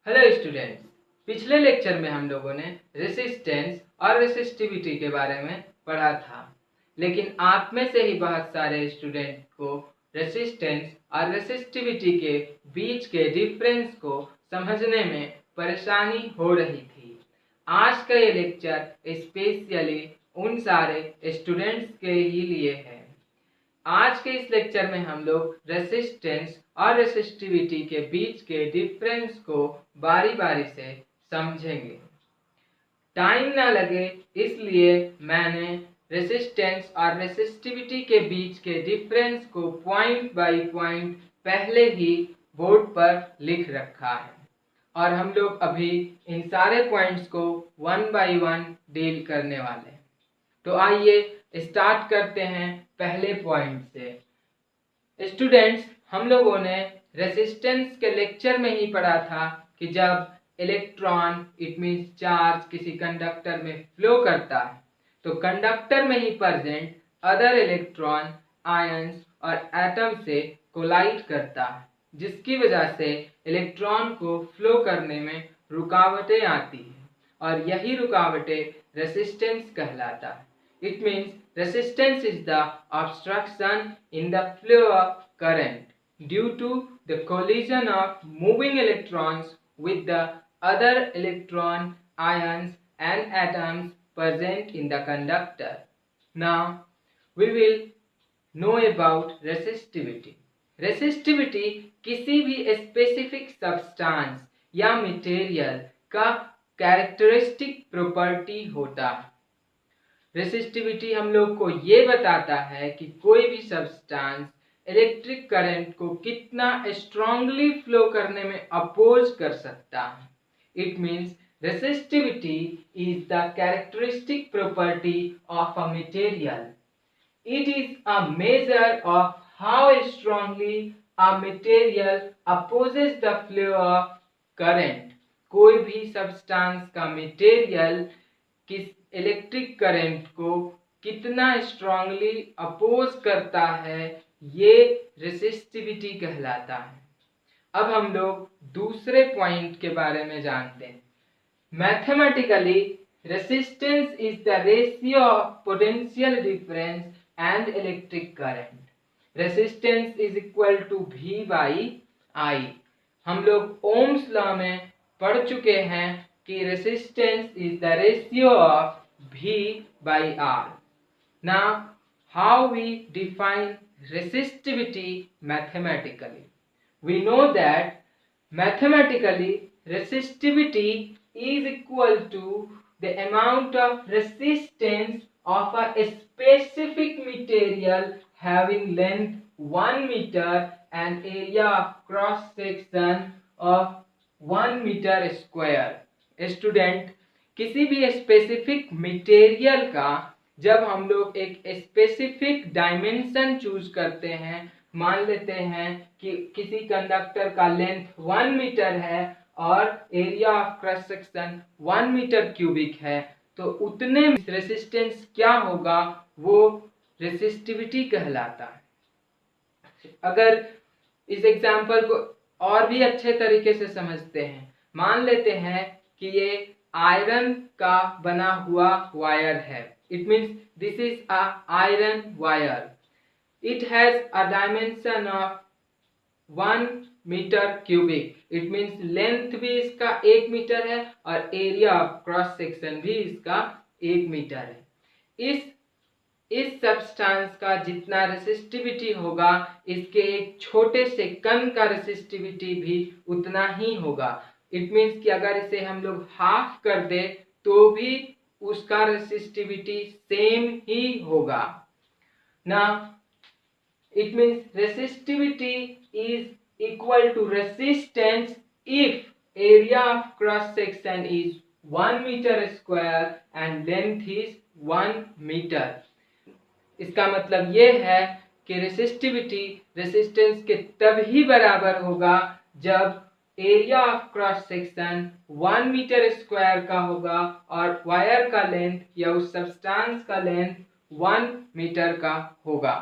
Hello students, पिछले lecture में हम लोगों ने रेसिस्टेंस और रेसिस्टिविटी के बारे में पढ़ा था, लेकिन आप में से ही बहुत सारे स्टूडेंट को रेसिस्टेंस और रेसिस्टिविटी के बीच के डिफरेंस को समझने में परेशानी हो रही थी। आज का ये लेक्चर स्पेशली उन सारे स्टूडेंट्स के ही लिए है। आज के इस लेक्चर में हम लोग रेसिस्टेंस और रेसिस्टिविटी के बीच के डिफरेंस को बारी बारी से समझेंगे। टाइम ना लगे इसलिए मैंने रेसिस्टेंस और रेसिस्टिविटी के बीच के डिफरेंस को पॉइंट बाय पॉइंट पहले ही बोर्ड पर लिख रखा है और हम लोग अभी इन सारे पॉइंट्स को वन बाय वन डील करने वाले हैं। तो आइए स्टार्ट करते हैं पहले पॉइंट से। स्टूडेंट्स, हम लोगों ने रेसिस्टेंस के लेक्चर में ही पढ़ा था कि जब इलेक्ट्रॉन इट मीन्स चार्ज किसी कंडक्टर में फ्लो करता है तो कंडक्टर में ही प्रेजेंट अदर इलेक्ट्रॉन आयंस और एटम से कोलाइड करता है, जिसकी वजह से इलेक्ट्रॉन को फ्लो करने में रुकावटें आती हैं और यही रुकावटें रेसिस्टेंस कहलाता है। It means resistance is the obstruction in the flow of current due to the collision of moving electrons with the other electron ions and atoms present in the conductor. Now we will know about resistivity. Resistivity किसी भी specific substance या material का characteristic property होता है। Resistivity हम लोग को ये बताता है कि कोई भी सब्सटेंस इलेक्ट्रिक करंट को कितना स्ट्रांगली फ्लो करने में अपोज कर सकता है। It means resistivity is the characteristic property of a material. It is a measure of how strongly a material opposes the flow of current. कोई भी सब्सटेंस का मटेरियल किस इलेक्ट्रिक करंट को कितना स्ट्रांगली अपोज करता है, ये रेसिस्टिविटी कहलाता है। अब हम लोग दूसरे पॉइंट के बारे में जानते हैं। Mathematically resistance is the ratio of potential difference and electric current. Resistance is equal to V by I। हम लोग ओम्स लॉ में पढ़ चुके हैं कि resistance is the ratio of V by R. Now, how we define resistivity mathematically? We know that mathematically resistivity is equal to the amount of resistance of a specific material having length 1 meter and area of cross section of 1 metre square. Student, किसी भी specific material का जब हम लोग एक specific dimension choose करते हैं, मान लेते हैं कि किसी कंडक्टर का लेंथ 1 मीटर है और area of cross section 1 metre cubic है, तो उतने रेसिस्टेंस क्या होगा, वो रेसिस्टिविटी कहलाता है। अगर इस एग्जांपल को और भी अच्छे तरीके से समझते हैं, मान लेते हैं कि ये आयरन का बना हुआ वायर है। It means this is a iron wire. It has a dimension of 1 metre cubic. It means length भी इसका 1 मीटर है और एरिया ऑफ क्रॉस सेक्शन भी इसका 1 मीटर है। इस सब्सटेंस का जितना रेसिस्टिविटी होगा, इसके एक छोटे से कण का रेसिस्टिविटी भी उतना ही होगा। इट मीन्स कि अगर इसे हम लोग हाफ कर दे तो भी उसका रेसिस्टिविटी सेम ही होगा ना। It means resistivity is equal to resistance if area of cross section is 1 metre square and length is 1 metre. इसका मतलब ये है कि रेसिस्टिविटी रेसिस्टेंस के तभी बराबर होगा जब area of cross section 1 metre square का होगा और वायर का लेंथ या उस सब्सटेंस का लेंथ 1 मीटर का होगा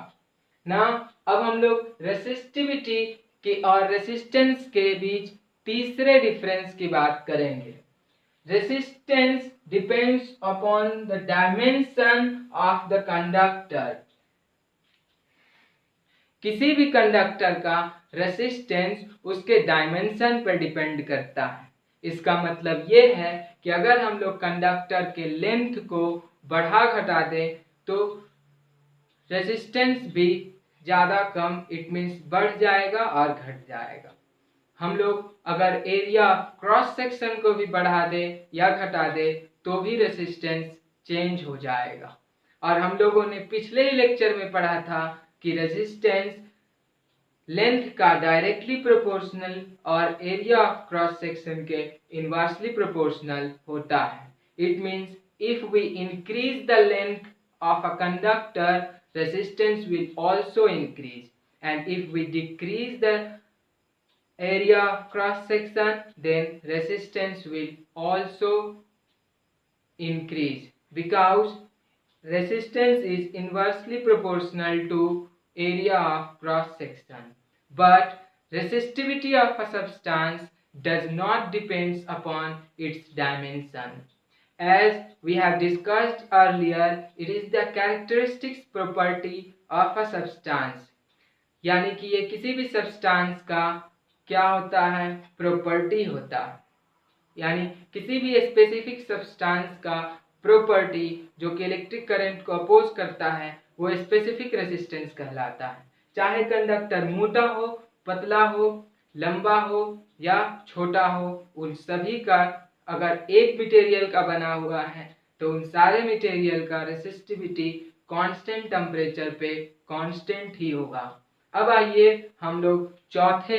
ना। अब हम लोग रेसिस्टिविटी के और रेसिस्टेंस के बीच तीसरे डिफरेंस की बात करेंगे। Resistance depends upon the dimension of the conductor. किसी भी कंडक्टर का रेसिस्टेंस उसके डायमेंशन पर डिपेंड करता है। इसका मतलब ये है कि अगर हम लोग कंडक्टर के लेंथ को बढ़ा घटा दें तो रेसिस्टेंस भी ज़्यादा कम, इट मीन्स बढ़ जाएगा और घट जाएगा। हम लोग अगर एरिया क्रॉस सेक्शन को भी बढ़ा दें या घटा दें तो भी रेसिस्टेंस चेंज हो जाएगा। और हम लोगों ने पिछले ही लेक्चर में पढ़ा था कि रेसिस्टेंस लेंथ का डायरेक्टली प्रोपोर्शनल और एरिया ऑफ क्रॉस सेक्शन के इनवर्सली प्रोपोर्शनल होता है। It means if we increase the length of a conductor, resistance will also increase, and if we decrease the area of cross section, then resistance will also increase, because resistance is inversely proportional to area of cross section. But resistivity of a substance does not depends upon its dimension. As we have discussed earlier, it is the characteristics property of a substance. यानी कि ये किसी भी substance का क्या होता है, property होता है। यानी किसी भी स्पेसिफिक सब्सटेंस का प्रॉपर्टी जो कि इलेक्ट्रिक करंट को अपोज करता है वो स्पेसिफिक रेजिस्टेंस कहलाता है। चाहे कंडक्टर मोटा हो, पतला हो, लंबा हो या छोटा हो, उन सभी का अगर एक मटेरियल का बना हुआ है तो उन सारे मटेरियल का रेसिस्टिविटी कांस्टेंट टेम्परेचर पे कांस्टेंट ही होगा। अब आइए हम लोग चौथे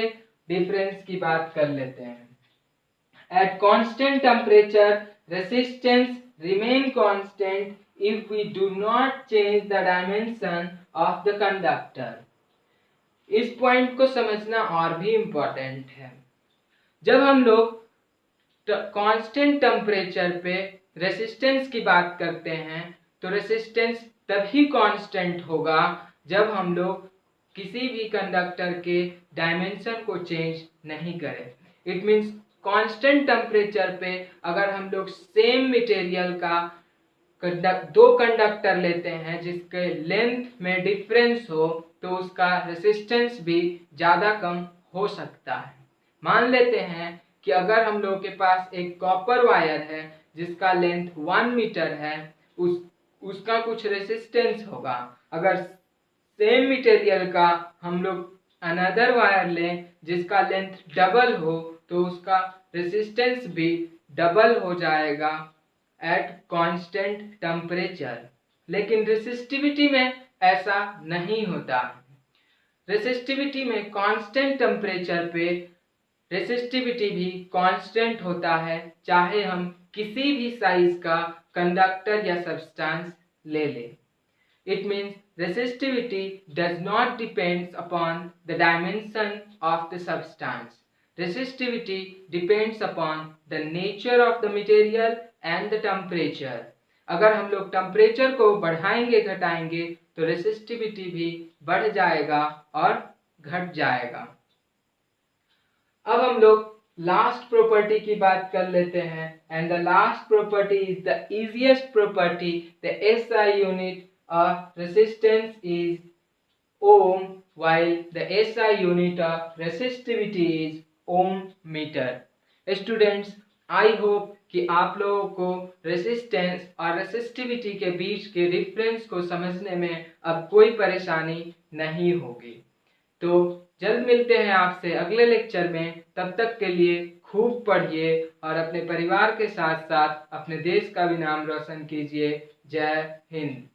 डिफरेंस की बात कर लेते हैं। At constant temperature resistance remain constant if we do not change the dimension of the conductor. इस पॉइंट को समझना और भी इम्पोर्टेंट है। जब हम लोग कांस्टेंट टेम्परेचर पे रेसिस्टेंस की बात करते हैं तो रेसिस्टेंस तभी कांस्टेंट होगा जब हम लोग किसी भी कंडक्टर के डायमेंशन को चेंज नहीं करें। इट मीन्स कांस्टेंट टेम्परेचर पे अगर हम लोग सेम मटेरियल का दो कंडक्टर लेते हैं जिसके लेंथ में डिफरेंस हो तो उसका रेसिस्टेंस भी ज़्यादा कम हो सकता है। मान लेते हैं कि अगर हम लोगों के पास एक कॉपर वायर है जिसका लेंथ 1 मीटर है, उसका कुछ रेसिस्टेंस होगा। अगर सेम मटेरियल का हम लोग अनदर वायर लें जिसका लेंथ डबल हो तो उसका रेसिस्टेंस भी डबल हो जाएगा एट कांस्टेंट टेम्परेचर। लेकिन रेसिस्टिविटी में ऐसा नहीं होता। रेसिस्टिविटी में कांस्टेंट टेम्परेचर पे रेसिस्टिविटी भी कांस्टेंट होता है, चाहे हम किसी भी साइज का कंडक्टर या सब्सटेंस ले लें। It means resistivity does not depends upon the dimension of the substance. Resistivity depends upon the nature of the material and the temperature. अगर हम लोग टेम्परेचर को बढ़ाएंगे घटाएंगे तो रेसिस्टिविटी भी बढ़ जाएगा और घट जाएगा। अब हम लोग लास्ट प्रॉपर्टी की बात कर लेते हैं, and the last property is the easiest property. The SI unit of resistance is ohm, while the SI unit of resistivity is ohm meter. Students, I hope कि आप लोगों को रेसिस्टेंस और रेसिस्टिविटी के बीच के डिफरेंस को समझने में अब कोई परेशानी नहीं होगी। तो जल्द मिलते हैं आपसे अगले लेक्चर में। तब तक के लिए खूब पढ़िए और अपने परिवार के साथ साथ अपने देश का भी नाम रोशन कीजिए। जय हिंद।